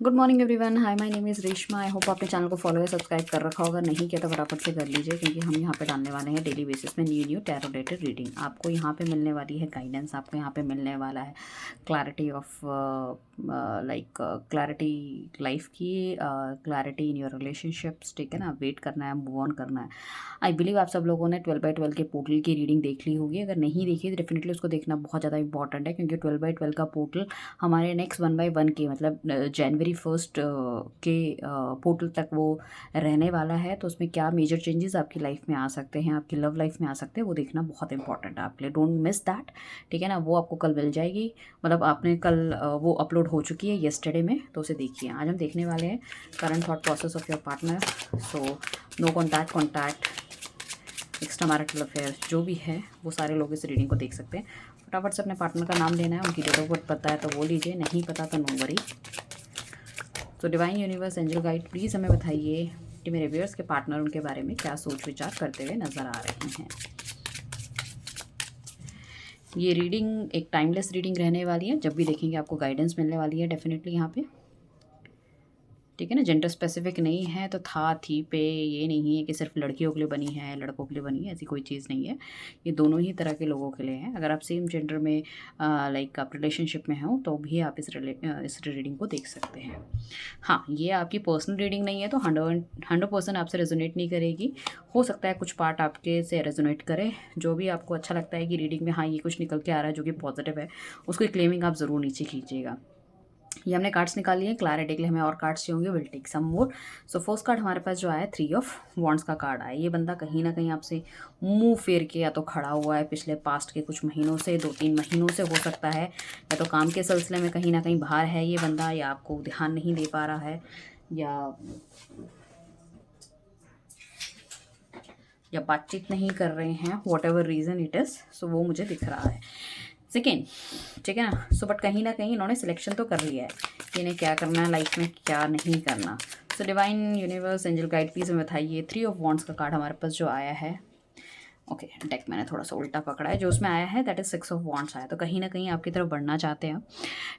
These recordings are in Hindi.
Good morning everyone. Hi, my name is Reshma. I hope आपने चैनल को फॉलो या सब्सक्राइब कर रखा होगा। नहीं किया तो फटाफट से कर लीजिए, क्योंकि हम यहाँ पे डालने वाले हैं डेली बेसिस में न्यू टैरो रिलेटेड रीडिंग। आपको यहाँ पे मिलने वाली है गाइडेंस, आपको यहाँ पे मिलने वाला है क्लैरिटी ऑफ क्लैरिटी लाइफ की, क्लैरिटी इन योर रिलेशनशिप्स। ठीक है ना, वेट करना है, मूव ऑन करना है। आई बिलीव आप सब लोगों ने 12/12 के पोर्टल की रीडिंग देख ली होगी। अगर नहीं देखी तो डेफिनेटली उसको देखना बहुत ज़्यादा इंपॉर्टेंट है, क्योंकि 12/12 का पोर्टल हमारे नेक्स्ट 1/1 के मतलब जनवरी 1 के पोर्टल तक वो रहने वाला है। तो उसमें क्या मेजर चेंजेस आपकी लाइफ में आ सकते हैं, आपकी लव लाइफ में आ सकते हैं, वो देखना बहुत इंपॉर्टेंट है आपके लिए। Don't miss that. ठीक है ना, वो आपको कल मिल जाएगी। मतलब आपने कल वो अपलोड हो चुकी है येस्टरडे में, तो उसे देखिए। आज हम देखने वाले हैं current thought process of your partner. So no contact, extra marital affair जो भी है, वो सारे लोग इस रीडिंग को देख सकते हैं। फटाफट से अपने पार्टनर का नाम लेना है, उनकी डेट ऑफ बर्थ पता है तो वो लीजिए, नहीं पता तो नो वरी। तो divine universe angel guide please हमें बताइए कि मेरे व्यूअर्स के पार्टनर उनके बारे में क्या सोच विचार करते हुए नज़र आ रहे हैं। ये रीडिंग एक टाइमलेस रीडिंग रहने वाली है। जब भी देखेंगे आपको गाइडेंस मिलने वाली है डेफिनेटली यहाँ पे। ठीक है ना, जेंडर स्पेसिफिक नहीं है, तो था थी पे ये नहीं है कि सिर्फ लड़कियों के लिए बनी है, लड़कों के लिए बनी है, ऐसी कोई चीज़ नहीं है। ये दोनों ही तरह के लोगों के लिए है। अगर आप सेम जेंडर में आप रिलेशनशिप में हो तो भी आप इस रीडिंग को देख सकते हैं। हाँ, ये आपकी पर्सनल रीडिंग नहीं है, तो 100% आपसे रेजोनेट नहीं करेगी। हो सकता है कुछ पार्ट आपके से रेजोनेट करे। जो भी आपको अच्छा लगता है कि रीडिंग में हाँ ये कुछ निकल के आ रहा है जो कि पॉजिटिव है, उसकी क्लेमिंग आप ज़रूर नीचे कीजिएगा। ये हमने कार्ड्स निकाली है क्लैरिटी के लिए, हमें और कार्ड्स चाहिए, will take some more. So first card हमारे पास जो आया है 3 ऑफ वॉन्ड्स का कार्ड आया। ये बंदा कहीं ना कहीं आपसे मुंह फेर के या तो खड़ा हुआ है पिछले पास्ट के कुछ महीनों से, 2-3 महीनों से हो सकता है, या तो काम के सिलसिले में कहीं ना कहीं बाहर है ये बंदा, या आपको ध्यान नहीं दे पा रहा है, या बातचीत नहीं कर रहे हैं, whatever reason it is. So वो मुझे दिख रहा है। सेकेंड, ठीक है ना। सो बट कहीं ना कहीं इन्होंने सिलेक्शन तो कर लिया है कि इन्हें क्या करना है लाइफ में, क्या नहीं करना। So divine universe angel guide please हमें बताइए। 3 ऑफ वॉन्ड्स का कार्ड हमारे पास जो आया है, ओके डेक मैंने थोड़ा सा उल्टा पकड़ा है, जो उसमें आया है दैट इज 6 ऑफ वॉन्ड्स आया। तो कहीं ना कहीं आपकी तरफ बढ़ना चाहते हैं।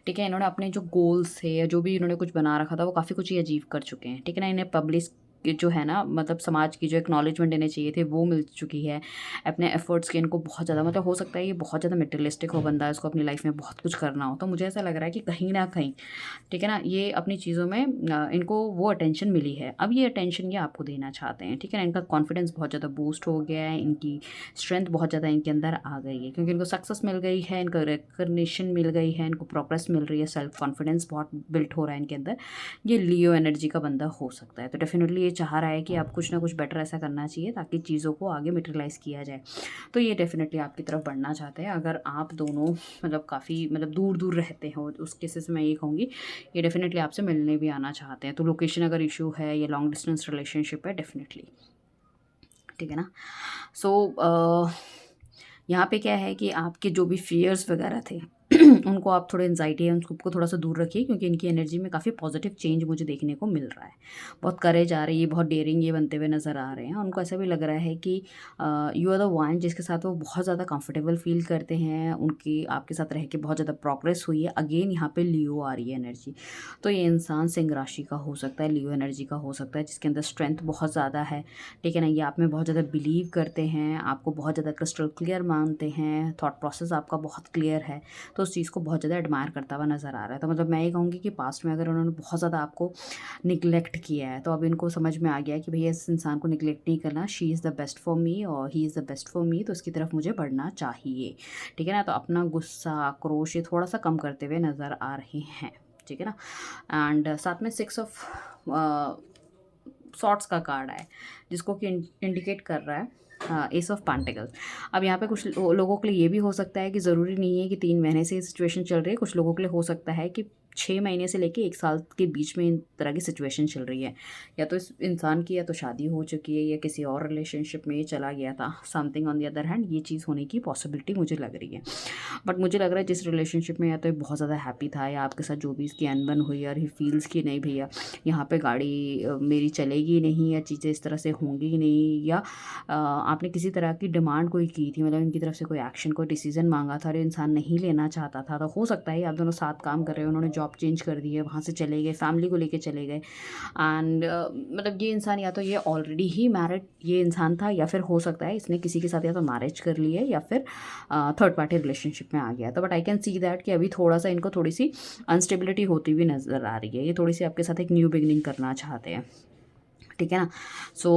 ठीक है, इन्होंने अपने जो गोल्स थे या जो भी इन्होंने कुछ बना रखा था वो काफ़ी कुछ ही अचीव कर चुके हैं। ठीक है ना, इन्हें पब्लिक जो है ना, मतलब समाज की जो एक्नॉलेजमेंट देने चाहिए थे वो मिल चुकी है। अपने एफर्ट्स के इनको बहुत ज़्यादा, मतलब हो सकता है ये बहुत ज़्यादा मटेरियलिस्टिक हो बंदा, इसको अपनी लाइफ में बहुत कुछ करना हो। तो मुझे ऐसा लग रहा है कि कहीं ना कहीं, ठीक है ना, ये अपनी चीज़ों में इनको वो अटेंशन मिली है। अब ये अटेंशन ये आपको देना चाहते हैं। ठीक है ना, इनका कॉन्फिडेंस बहुत ज़्यादा बूस्ट हो गया है, इनकी स्ट्रेंथ बहुत ज़्यादा इनके अंदर आ गई है, क्योंकि इनको सक्सेस मिल गई है, इनको रिकग्निशन मिल गई है, इनको प्रोग्रेस मिल रही है, सेल्फ कॉन्फिडेंस बहुत बिल्ट हो रहा है इनके अंदर। ये लियो एनर्जी का बंदा हो सकता है। तो डेफिनेटली ये चाह रहा है कि आप कुछ ना कुछ बेटर ऐसा करना चाहिए ताकि चीज़ों को आगे मटेरियलाइज़ किया जाए। तो ये डेफिनेटली आपकी तरफ बढ़ना चाहते हैं। अगर आप दोनों मतलब काफ़ी मतलब दूर दूर रहते हो, उस केसेस में ये कहूँगी ये डेफिनेटली आपसे मिलने भी आना चाहते हैं। तो लोकेशन अगर इशू है, ये लॉन्ग डिस्टेंस रिलेशनशिप है डेफिनेटली। ठीक है ना। सो यहाँ पे क्या है कि आपके जो भी फियर्स वगैरह थे उनको आप थोड़े एंजाइटी है उनको थोड़ा सा दूर रखिए, क्योंकि इनकी एनर्जी में काफ़ी पॉजिटिव चेंज मुझे देखने को मिल रहा है। बहुत करेज आ रही है, बहुत डेयरिंग ये बनते हुए नज़र आ रहे हैं। उनको ऐसा भी लग रहा है कि यू आर द वन जिसके साथ वो बहुत ज़्यादा कंफर्टेबल फील करते हैं। उनकी आपके साथ रह के बहुत ज़्यादा प्रोग्रेस हुई है। अगेन यहाँ पे लियो आ रही है एनर्जी। तो ये इंसान सिंह राशि का हो सकता है, लियो एनर्जी का हो सकता है, जिसके अंदर स्ट्रेंथ बहुत ज़्यादा है। ठीक है ना, ये आप में बहुत ज़्यादा बिलीव करते हैं, आपको बहुत ज़्यादा क्रिस्टल क्लियर मानते हैं, थॉट प्रोसेस आपका बहुत क्लियर है। तो उस चीज़ को बहुत ज़्यादा एडमायर करता हुआ नज़र आ रहा है। तो मतलब मैं ये कहूँगी कि पास्ट में अगर उन्होंने बहुत ज़्यादा आपको निगलेक्ट किया है, तो अब इनको समझ में आ गया है कि भैया इस इंसान को निगलेक्ट नहीं करना। She is the best for me और he is the best for me, तो उसकी तरफ मुझे बढ़ना चाहिए। ठीक है ना, तो अपना गुस्सा आक्रोश ये थोड़ा सा कम करते हुए नज़र आ रहे हैं। ठीक है ना। एंड साथ में 6 ऑफ सॉर्ट्स का कार्ड है, जिसको कि इंडिकेट कर रहा है एस ऑफ पेंटिकल्स। अब यहाँ पे कुछ लोगों के लिए ये भी हो सकता है कि ज़रूरी नहीं है कि 3 महीने से ये सिचुएशन चल रही है। कुछ लोगों के लिए हो सकता है कि 6 महीने से लेके 1 साल के बीच में इन तरह की सिचुएशन चल रही है। या तो इस इंसान की या तो शादी हो चुकी है या किसी और रिलेशनशिप में ये चला गया था। Something on the other hand ये चीज़ होने की पॉसिबिलिटी मुझे लग रही है। बट मुझे लग रहा है जिस रिलेशनशिप में या तो ये बहुत ज़्यादा हैप्पी था, या आपके साथ जो भी इसकी अनबन हुई और ही फील्स की नहीं भैया यहाँ पे गाड़ी मेरी चलेगी नहीं, या चीज़ें इस तरह से होंगी नहीं, या आपने किसी तरह की डिमांड कोई की थी, मतलब इनकी तरफ से कोई एक्शन कोई डिसीजन मांगा था और इंसान नहीं लेना चाहता था। तो हो सकता है आप दोनों साथ काम कर रहे हो, उन्होंने जॉब चेंज कर दी है, वहाँ से चले गए, फैमिली को लेके चले गए। एंड मतलब ये इंसान या तो ये ऑलरेडी ही मैरिड ये इंसान था, या फिर हो सकता है इसने किसी के साथ या तो मैरिज कर ली है या फिर थर्ड पार्टी रिलेशनशिप में आ गया। तो but I can see that कि अभी थोड़ा सा इनको थोड़ी सी अनस्टेबिलिटी होती हुई नज़र आ रही है। ये थोड़ी सी आपके साथ एक न्यू बिगनिंग करना चाहते हैं, ठीक है ना। सो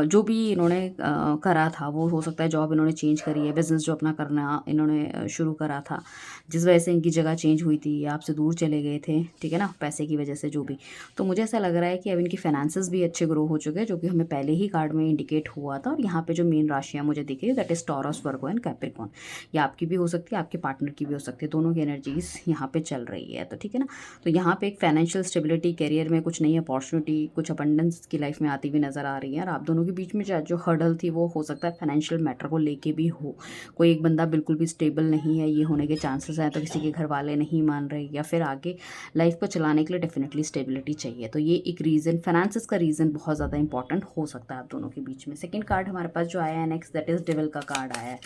जो भी इन्होंने करा था, वो हो सकता है जॉब इन्होंने चेंज करी है, बिज़नेस जो अपना करना इन्होंने शुरू करा था, जिस वजह से इनकी जगह चेंज हुई थी, आपसे दूर चले गए थे, ठीक है ना, पैसे की वजह से जो भी। तो मुझे ऐसा लग रहा है कि अब इनकी फाइनेंसेस भी अच्छे ग्रो हो चुके हैं, जो कि हमें पहले ही कार्ड में इंडिकेट हुआ था। और यहाँ पे जो मेन राशियाँ मुझे दिख रही है that is taurus, Virgo and Capricorn. ये आपकी भी हो सकती है, आपके पार्टनर की भी हो सकती है, दोनों की एनर्जीज यहाँ पे चल रही है। तो ठीक है ना, तो यहाँ पे एक फाइनेंशियल स्टेबिलिटी, करियर में कुछ नई अपॉर्चुनिटी, कुछ अबंडेंस की लाइफ में आती हुई नज़र आ रही है। और आप दोनों के बीच में जो हर्डल थी वो हो सकता है फाइनेंशियल मैटर को लेके भी हो। कोई एक बंदा बिल्कुल भी स्टेबल नहीं है, ये होने के चांसेस हैं। तो किसी के घर वाले नहीं मान रहे, या फिर आगे लाइफ को चलाने के लिए डेफिनेटली स्टेबिलिटी चाहिए। तो ये एक रीज़न, फाइनेंसेस का रीज़न बहुत ज़्यादा इंपॉर्टेंट हो सकता है आप दोनों के बीच में। सेकेंड कार्ड हमारे पास जो आया है नेक्स्ट, दैट इज़ डेविल का कार्ड आया है।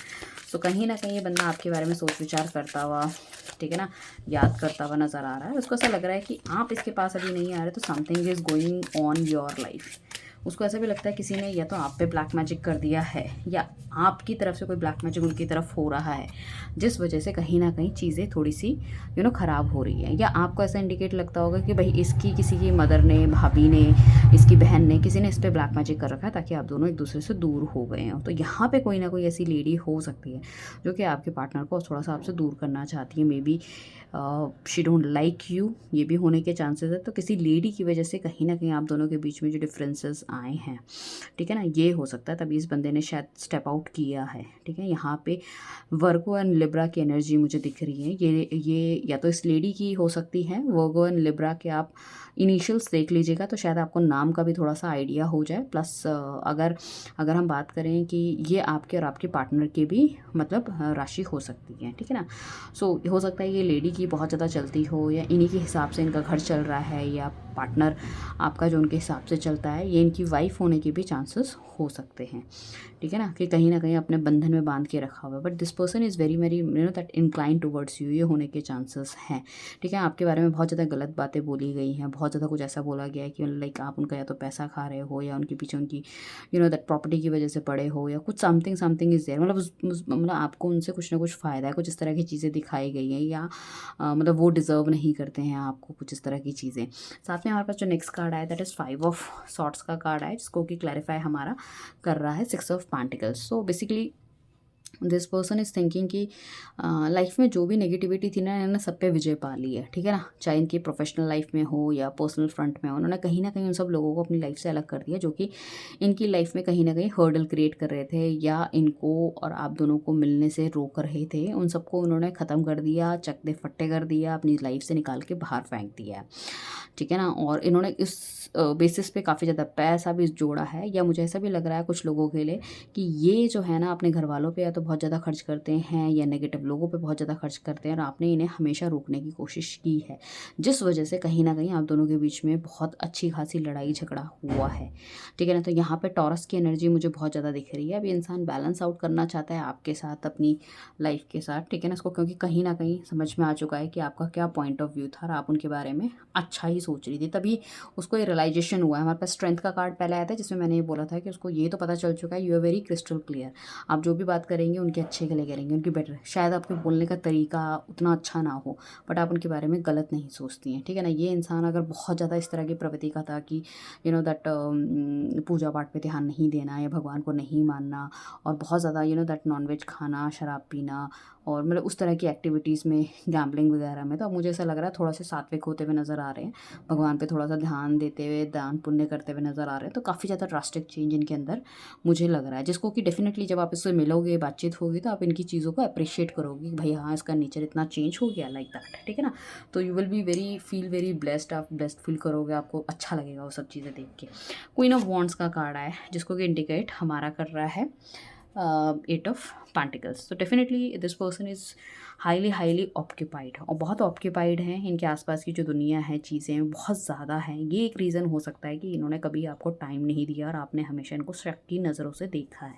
सो कहीं ना कहीं ये बंदा आपके बारे में सोच विचार करता हुआ, ठीक है ना, याद करता हुआ नज़र आ रहा है। उसको ऐसा लग रहा है कि आप इसके पास अभी नहीं आ रहे, तो something is going on your life. उसको ऐसा भी लगता है किसी ने या तो आप पे ब्लैक मैजिक कर दिया है, या आपकी तरफ से कोई ब्लैक मैजिक उनकी तरफ हो रहा है, जिस वजह से कहीं ना कहीं चीज़ें थोड़ी सी ख़राब हो रही है। या आपको ऐसा इंडिकेट लगता होगा कि भाई इसकी किसी की मदर ने, भाभी ने, इसकी बहन ने, किसी ने इस पर ब्लैक मैजिक कर रखा है ताकि आप दोनों एक दूसरे से दूर हो गए हो। तो यहाँ पे कोई ना कोई ऐसी लेडी हो सकती है जो कि आपके पार्टनर को थोड़ा सा आपसे दूर करना चाहती है। May be she don't like you, ये भी होने के चांसेस है। तो किसी लेडी की वजह से कहीं ना कहीं आप दोनों के बीच में जो डिफरेंसेस आए हैं, ठीक है ना, ये हो सकता है तभी इस बंदे ने शायद स्टेप आउट किया है, ठीक है। यहाँ पे वर्गो एंड लिब्रा की एनर्जी मुझे दिख रही है। ये या तो इस लेडी की हो सकती है, वर्गो एंड लिब्रा के आप इनिशियल्स देख लीजिएगा तो शायद आपको नाम का भी थोड़ा सा आइडिया हो जाए। प्लस अगर हम बात करें कि ये आपके और आपके पार्टनर के भी मतलब राशि हो सकती है, ठीक है ना। सो हो सकता है ये लेडी की बहुत ज़्यादा चलती हो, या इन्हीं के हिसाब से इनका घर चल रहा है, या पार्टनर आपका जो उनके हिसाब से चलता है, ये इनकी वाइफ होने के भी चांसेस हो सकते हैं, ठीक है ना, कि कहीं ना कहीं अपने बंधन में बांध के रखा हुआ है। But this person is very very that incline towards you, ये होने के चांसेस हैं, ठीक है। आपके बारे में बहुत ज़्यादा गलत बातें बोली गई हैं, बहुत ज़्यादा कुछ ऐसा बोला गया है कि लाइक आप उनका या तो पैसा खा रहे हो, या उनके पीछे उनकी दैट प्रॉपर्टी की वजह से पड़े हो, या कुछ समथिंग इज़ देयर, मतलब आपको उनसे कुछ ना कुछ फ़ायदा है, कुछ इस तरह की चीज़ें दिखाई गई हैं, या मतलब वो डिज़र्व नहीं करते हैं आपको, कुछ इस तरह की चीज़ें। साथ में हमारे पास जो नेक्स्ट कार्ड आया दैट इज़ 5 ऑफ सॉर्ट्स का कार्ड है, जिसको कि क्लैरिफाई हमारा कर रहा है 6 of pentacles. So basically this person is thinking कि लाइफ में जो भी नेगेटिविटी थी ना, इन्होंने सब पे विजय पा ली है, ठीक है ना। चाहे इनकी प्रोफेशनल लाइफ में हो या पर्सनल फ्रंट में हो, उन्होंने कहीं ना कहीं उन सब लोगों को अपनी लाइफ से अलग कर दिया जो कि इनकी लाइफ में कहीं ना कहीं हर्डल क्रिएट कर रहे थे, या इनको और आप दोनों को मिलने से रोक रहे थे। उन सबको उन्होंने ख़त्म कर दिया, चकदे फट्टे कर दिया, अपनी लाइफ से निकाल के बाहर फेंक दिया है, ठीक है ना। और इन्होंने इस बेसिस पे काफ़ी ज़्यादा पैसा भी जोड़ा है, या मुझे ऐसा भी लग रहा है कुछ लोगों के लिए कि ये जो है ना अपने घर वालों पे या तो बहुत ज़्यादा खर्च करते हैं, या नेगेटिव लोगों पे बहुत ज़्यादा खर्च करते हैं, और आपने इन्हें हमेशा रोकने की कोशिश की है, जिस वजह से कहीं ना कहीं आप दोनों के बीच में बहुत अच्छी खासी लड़ाई झगड़ा हुआ है, ठीक है ना। तो यहाँ पे टॉरस की एनर्जी मुझे बहुत ज़्यादा दिख रही है। अब ये इंसान बैलेंस आउट करना चाहता है आपके साथ, अपनी लाइफ के साथ, ठीक है ना, इसको, क्योंकि कहीं ना कहीं समझ में आ चुका है कि आपका क्या पॉइंट ऑफ व्यू था, और आप उनके बारे में अच्छा ही सोच रही थी, तभी उसको ये रियलाइजेशन हुआ है। हमारे पास स्ट्रेंथ का कार्ड पहले आया था, जिसमें मैंने ये बोला था कि उसको ये तो पता चल चुका है, you are very crystal clear, आप जो भी बात करेंगे उनके अच्छे के लिए करेंगे, उनकी बेटर। शायद आपके बोलने का तरीका उतना अच्छा ना हो, बट आप उनके बारे में गलत नहीं सोचती हैं, ठीक है ना। ये इंसान अगर बहुत ज़्यादा इस तरह की प्रवृत्ति का था कि दैट पूजा पाठ पे ध्यान नहीं देना, या भगवान को नहीं मानना, और बहुत ज़्यादा दैट नॉनवेज खाना, शराब पीना, और मतलब उस तरह की एक्टिविटीज़ में, गैम्बलिंग वगैरह में, तो अब मुझे ऐसा लग रहा है थोड़ा सा सात्विक होते हुए नज़र आ रहे हैं, भगवान पे थोड़ा सा ध्यान देते हुए, दान पुण्य करते हुए नज़र आ रहे हैं। तो काफ़ी ज़्यादा ड्रास्टिक चेंज इनके अंदर मुझे लग रहा है, जिसको कि डेफिनेटली जब आप इससे मिलोगे, बातचीत होगी, तो आप इनकी चीज़ों को अप्रिशिएट करोगे कि भाई हाँ, इसका नेचर इतना चेंज हो गया, लाइक दैट, ठीक है ना। तो you will be very blessed, आप ब्लेस्ड फील करोगे, आपको अच्छा लगेगा वो सब चीज़ें देख के। क्वीन ऑफ वॉन्ड्स का कार्ड है, जिसको कि इंडिकेट हमारा कर रहा है 8 ऑफ पेंटिकल्स। तो definitely this person is highly highly occupied और बहुत ऑक्यूपाइड हैं। इनके आसपास की जो दुनिया है, चीज़ें हैं, बहुत ज़्यादा हैं। ये एक रीज़न हो सकता है कि इन्होंने कभी आपको टाइम नहीं दिया और आपने हमेशा इनको शक की नज़रों से देखा है,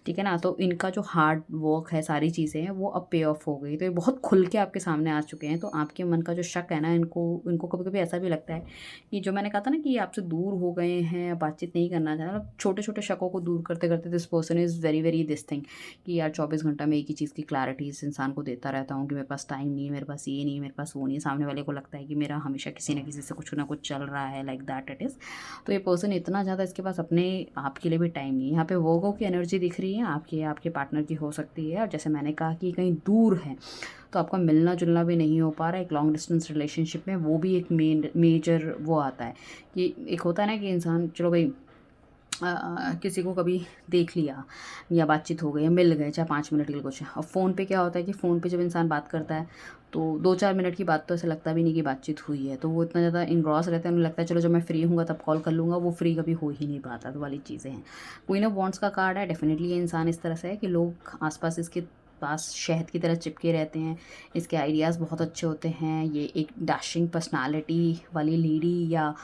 ठीक है ना। तो इनका जो हार्ड वर्क है, सारी चीज़ें हैं, वो अब पे ऑफ हो गई। तो ये बहुत खुल के आपके सामने आ चुके हैं। तो आपके मन का जो शक है ना, इनको इनको कभी कभी ऐसा भी लगता है कि जो मैंने कहा था ना कि ये आपसे दूर हो गए हैं, बातचीत नहीं करना चाहते, मतलब छोटे छोटे शकों को दूर करते करते this person is very very this thing कि यार 24 घंटा में एक ही चीज़ की क्लैरिटी इस इंसान को देता रहता हूँ कि मेरे पास टाइम नहीं है, मेरे पास ये नहीं है, मेरे पास वो नहीं है। सामने वाले को लगता है कि मेरा हमेशा किसी न किसी से कुछ ना कुछ चल रहा है, लाइक दैट इट इज़। तो ये पर्सन इतना ज़्यादा इसके पास अपने आप के लिए भी टाइम नहीं है। यहाँ पे वर्गो की एनर्जी दिख रही है, आपकी आपके पार्टनर की हो सकती है। और जैसे मैंने कहा कि कहीं दूर है तो आपका मिलना जुलना भी नहीं हो पा रहा है। एक लॉन्ग डिस्टेंस रिलेशनशिप में वो भी एक मेजर वो आता है कि एक होता है ना कि इंसान चलो भाई किसी को कभी देख लिया या बातचीत हो गई या मिल गए, चाहे 5 मिनट के लिए कुछ। अब फ़ोन पे क्या होता है कि फ़ोन पे जब इंसान बात करता है तो 2-4 मिनट की बात तो ऐसा लगता भी नहीं कि बातचीत हुई है। तो वो इतना ज़्यादा इनग्रॉस रहते हैं, उन्हें लगता है चलो जब मैं फ्री हूँगा तब कॉल कर लूँगा, वो फ्री कभी हो ही नहीं पाता। तो वाली चीज़ें हैं। क्वीन ऑफ वॉन्ड्स का कार्ड है। डेफिनेटली ये इंसान इस तरह से है कि लोग आसपास इसके पास शहद की तरह चिपके रहते हैं। इसके आइडियाज़ बहुत अच्छे होते हैं। ये एक डैशिंग पर्सनालिटी वाली लेडी या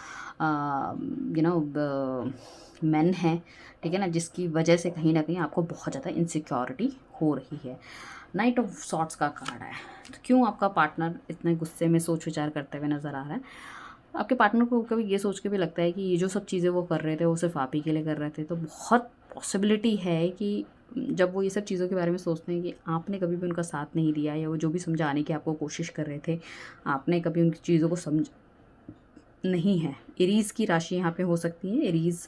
मैन है, ठीक है ना, जिसकी वजह से कहीं ना कहीं आपको बहुत ज़्यादा इनसिक्योरिटी हो रही है। नाइट ऑफ सॉर्ट्स का कार्ड है। तो क्यों आपका पार्टनर इतने गुस्से में सोच विचार करते हुए नज़र आ रहा है? आपके पार्टनर को कभी ये सोच के भी लगता है कि ये जो सब चीज़ें वो कर रहे थे वो सिर्फ आप ही के लिए कर रहे थे। तो बहुत पॉसिबिलिटी है कि जब वो ये सब चीज़ों के बारे में सोचते हैं कि आपने कभी भी उनका साथ नहीं दिया, या वो जो भी समझाने की आपको कोशिश कर रहे थे आपने कभी उनकी चीज़ों को समझ नहीं है। एरीज़ की राशि यहाँ पे हो सकती है, एरीज़।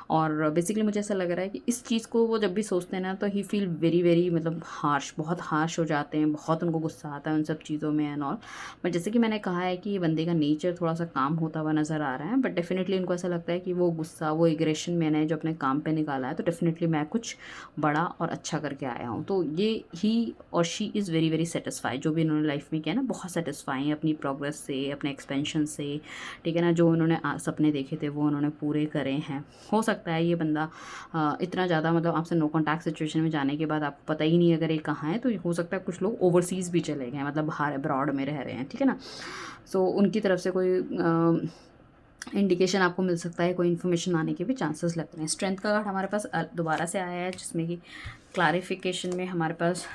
और बेसिकली मुझे ऐसा लग रहा है कि इस चीज़ को वो जब भी सोचते हैं ना तो ही फील वेरी वेरी मतलब हार्श, बहुत हार्श हो जाते हैं, बहुत उनको गुस्सा आता है उन सब चीज़ों में एंड ऑल। बट जैसे कि मैंने कहा है कि ये बंदे का नेचर थोड़ा सा काम होता हुआ नज़र आ रहा है। बट डेफिनेटली इनको ऐसा लगता है कि वो गुस्सा, वो एग्रेशन मैंने जो अपने काम पर निकाला है तो डेफिनेटली मैं कुछ बड़ा और अच्छा करके आया हूँ। तो ये ही और she is very very satisfied. जो भी इन्होंने लाइफ में किया ना, बहुत सेटिस्फाई है अपनी प्रोग्रेस से, अपने एक्सपेंशन से, ठीक है ना। जो उन्होंने सपने देखे थे वो उन्होंने पूरे करे हैं। हो सकता है ये बंदा इतना ज़्यादा मतलब आपसे नो कॉन्टैक्ट सिचुएशन में जाने के बाद आपको पता ही नहीं अगर ये कहाँ है, तो हो सकता है कुछ लोग ओवरसीज़ भी चले गए, मतलब बाहर अब्रॉड में रह रहे हैं, ठीक है ना। सो उनकी तरफ से कोई इंडिकेशन आपको मिल सकता है, कोई इन्फॉर्मेशन आने के भी चांसेस लग रहे हैं। स्ट्रेंथ का कार्ड हमारे पास दोबारा से आया है, जिसमें कि क्लैरिफिकेशन में हमारे पास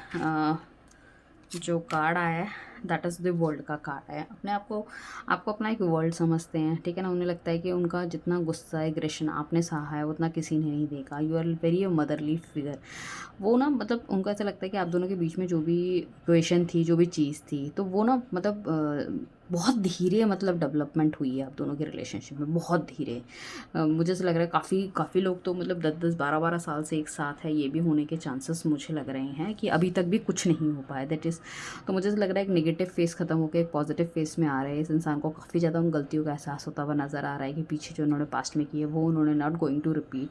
जो कार्ड आया है दैट इज़ द वर्ल्ड का कार्ड है। अपने आपको अपना एक वर्ल्ड समझते हैं, ठीक है ना। उन्हें लगता है कि उनका जितना गुस्सा एग्रेशन आपने सहा है उतना किसी ने नहीं देखा। You are very motherly figure. वो ना मतलब उनको ऐसा लगता है कि आप दोनों के बीच में जो भी क्वेश्चन थी, जो भी चीज़ थी, तो वो ना मतलब बहुत धीरे मतलब डेवलपमेंट हुई है आप दोनों के रिलेशनशिप में, बहुत धीरे। मुझे ऐसा लग रहा है काफ़ी लोग तो मतलब 10-10 12-12 साल से एक साथ है, ये भी होने के चांसेस मुझे लग रहे हैं कि अभी तक भी कुछ नहीं हो पाया, दैट इज़। तो मुझे ऐसा लग रहा है एक नेगेटिव फेस ख़त्म होकर एक पॉजिटिव फेस में आ रहे हैं। इस इंसान को काफ़ी ज़्यादा उन गलतियों का एहसास होता हुआ नज़र आ रहा है कि पीछे जो उन्होंने पास्ट में किए वो उन्होंने not going to repeat.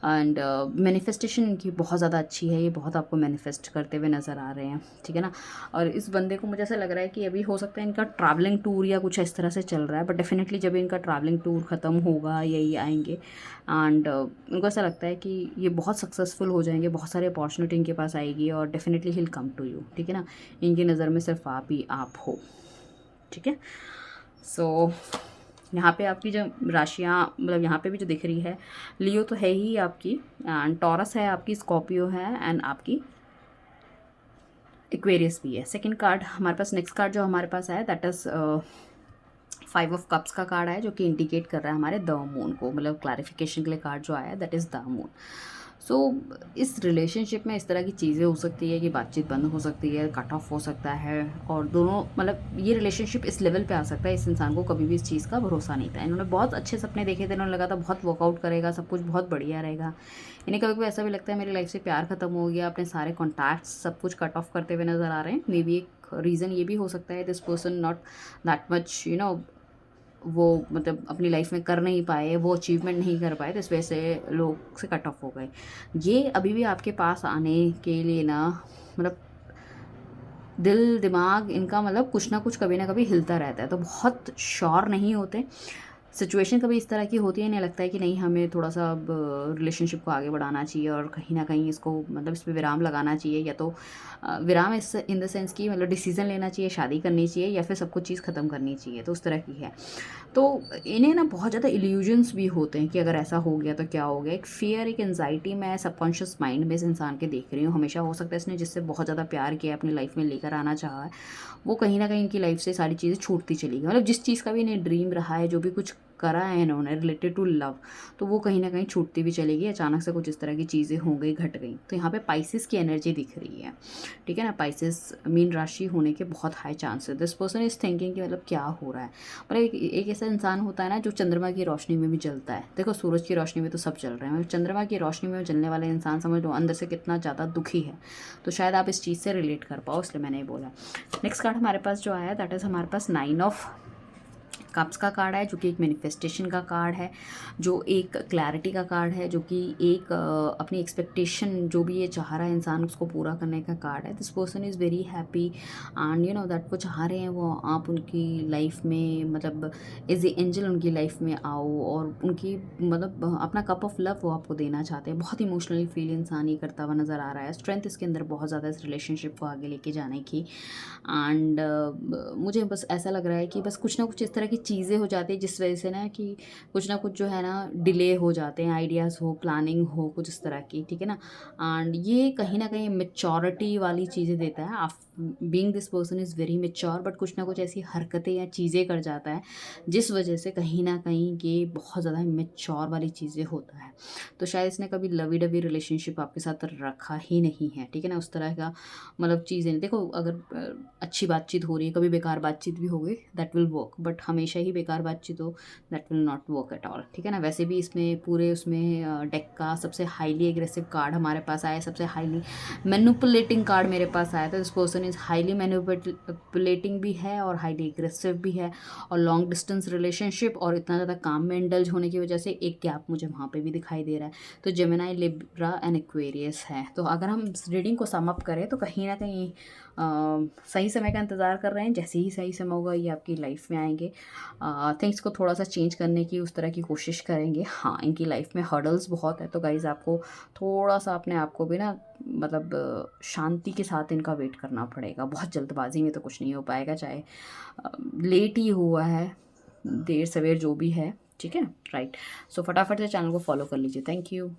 And manifestation इनकी बहुत ज़्यादा अच्छी है, ये बहुत आपको मैनिफेस्ट करते हुए नज़र आ रहे हैं, ठीक है ना। और इस बंदे को मुझे ऐसा लग रहा है कि अभी हो सकता है इनका ट्रैवलिंग टूर या कुछ इस तरह से चल रहा है, बट डेफिनेटली जब इनका ट्रैवलिंग टूर ख़त्म होगा यही आएंगे। एंड उनको ऐसा लगता है कि ये बहुत सक्सेसफुल हो जाएंगे, बहुत सारी अपॉर्चुनिटी इनके पास आएगी और definitely he'll come to you, ठीक है ना। इनकी नज़र में सिर्फ आप ही आप हो, ठीक है। सो यहाँ पे आपकी जो राशियाँ मतलब यहाँ पे भी जो दिख रही है, लियो तो है ही आपकी, एंड टॉरस है आपकी, स्कॉर्पियो है, एंड आपकी एक्वेरियस भी है। सेकंड कार्ड हमारे पास, नेक्स्ट कार्ड जो हमारे पास है दैट इज़ 5 ऑफ कप्स का कार्ड है, जो कि इंडिकेट कर रहा है हमारे द मून को, मतलब क्लैरिफिकेशन के लिए कार्ड जो आया है दैट इज़ द मून। सो इस रिलेशनशिप में इस तरह की चीज़ें हो सकती है कि बातचीत बंद हो सकती है, कट ऑफ हो सकता है, और दोनों मतलब ये रिलेशनशिप इस लेवल पे आ सकता है। इस इंसान को कभी भी इस चीज़ का भरोसा नहीं था। इन्होंने बहुत अच्छे सपने देखे थे, इन्होंने लगा था बहुत वर्कआउट करेगा, सब कुछ बहुत बढ़िया रहेगा। इन्हें कभी कभी ऐसा भी लगता है मेरी लाइफ से प्यार ख़त्म हो गया, अपने सारे कॉन्टैक्ट्स सब कुछ कट ऑफ करते हुए नज़र आ रहे हैं। मे बी एक रीज़न ये भी हो सकता है this person not that much वो मतलब अपनी लाइफ में कर नहीं पाए, वो अचीवमेंट नहीं कर पाए, तो इस वजह से लोग से कट ऑफ हो गए। ये अभी भी आपके पास आने के लिए ना मतलब दिल दिमाग इनका मतलब कुछ ना कुछ कभी ना कभी हिलता रहता है, तो बहुत श्योर नहीं होते। सिचुएशन कभी इस तरह की होती है, इन्हें लगता है कि नहीं हमें थोड़ा सा अब रिलेशनशिप को आगे बढ़ाना चाहिए और कहीं ना कहीं इसको मतलब इस पे विराम लगाना चाहिए, या तो विराम इस इन द सेंस कि मतलब डिसीजन लेना चाहिए, शादी करनी चाहिए, या फिर सब कुछ चीज़ ख़त्म करनी चाहिए, तो उस तरह की है। तो इन्हें ना बहुत ज़्यादा इल्यूजन्स भी होते हैं कि अगर ऐसा हो गया तो क्या हो गया, एक फियर, एक एंजाइटी मैं सबकॉन्शियस माइंड में इस इंसान के देख रही हूँ हमेशा। हो सकता है इसने जिससे बहुत ज़्यादा प्यार किया, अपनी लाइफ में लेकर आना चाहा है, वो कहीं ना कहीं इनकी लाइफ से सारी चीज़ें छूटती चली गई। मतलब जिस चीज़ का भी इन्हें ड्रीम रहा है, जो भी कुछ करा है इन्होंने रिलेटेड टू लव, तो वो कहीं ना कहीं छूटती भी चली गई। अचानक से कुछ इस तरह की चीज़ें हो गई, घट गई। तो यहाँ पे पाइसिस की एनर्जी दिख रही है, ठीक है ना। पाइसिस मीन राशि होने के बहुत high chances. This person is thinking कि मतलब क्या हो रहा है। पर एक ऐसा इंसान होता है ना जो चंद्रमा की रोशनी में भी जलता है। देखो सूरज की रोशनी में तो सब जल रहे हैं, चंद्रमा की रोशनी में जलने वाला इंसान समझ लो अंदर से कितना ज़्यादा दुखी है। तो शायद आप इस चीज़ से रिलेट कर पाओ, इसलिए मैंने ये बोला। नेक्स्ट कार्ड हमारे पास जो आया दैट इज़ हमारे पास 9 ऑफ कप्स का कार्ड है, जो कि एक मैनिफेस्टेशन का कार्ड है, जो एक क्लैरिटी का कार्ड है, जो कि एक अपनी एक्सपेक्टेशन जो भी ये चाह रहा है इंसान उसको पूरा करने का कार्ड है। This person is very happy and you know that वो चाह रहे हैं वो आप उनकी लाइफ में मतलब एज ए एंजल उनकी लाइफ में आओ और उनकी मतलब अपना कप ऑफ लव वो आपको देना चाहते हैं। बहुत इमोशनली फील इंसान ये करता हुआ नज़र आ रहा है। स्ट्रेंथ इसके अंदर बहुत ज़्यादा इस रिलेशनशिप को आगे लेके जाने की। एंड मुझे बस ऐसा लग रहा है कि बस कुछ ना कुछ इस तरह की चीज़ें हो जाती है जिस वजह से ना कि कुछ ना कुछ जो है ना डिले हो जाते हैं, आइडियाज़ हो, प्लानिंग हो, कुछ इस तरह की, ठीक है ना। एंड ये कहीं ना कहीं मेच्योरिटी वाली चीज़ें देता है। आप being this person is very mature, but कुछ ना कुछ ऐसी हरकतें या चीज़ें कर जाता है जिस वजह से कहीं ना कहीं ये बहुत ज़्यादा मेच्योर वाली चीज़ें होता है। तो शायद इसने कभी लवी डवी रिलेशनशिप आपके साथ रखा ही नहीं है, ठीक है ना। उस तरह का मतलब चीज़ें देखो, अगर अच्छी बातचीत हो रही है, कभी बेकार बातचीत भी हो गई, दैट विल वर्क, बट हमेशा ही बेकार बातचीत हो that will not work at all, ठीक है ना। वैसे भी इसमें पूरे उसमें डेक का सबसे हाईली एग्रेसिव कार्ड हमारे पास आया, सबसे हाईली मैनिपुलेटिंग कार्ड मेरे पास आया था। This person is highly manipulating भी है और हाईली एग्रेसिव भी है, और लॉन्ग डिस्टेंस रिलेशनशिप और इतना ज़्यादा काम में इंडल्ज होने की वजह से एक गैप मुझे वहाँ पे भी दिखाई दे रहा है। तो जेमिनाई, लिब्रा एंड एक्वेरियस है। तो अगर हम रीडिंग को सम अप करें तो कहीं ना कहीं सही समय का इंतज़ार कर रहे हैं। जैसे ही सही समय होगा ये आपकी लाइफ में आएंगे। थिंग्स को थोड़ा सा चेंज करने की उस तरह की कोशिश करेंगे। हाँ, इनकी लाइफ में हर्डल्स बहुत है, तो गाइज़ आपको थोड़ा सा अपने आप को भी ना मतलब शांति के साथ इनका वेट करना पड़ेगा। बहुत जल्दबाजी में तो कुछ नहीं हो पाएगा, चाहे लेट ही हुआ है, देर सवेर जो भी है, ठीक है। राइट। सो फटाफट से चैनल को फॉलो कर लीजिए। Thank you.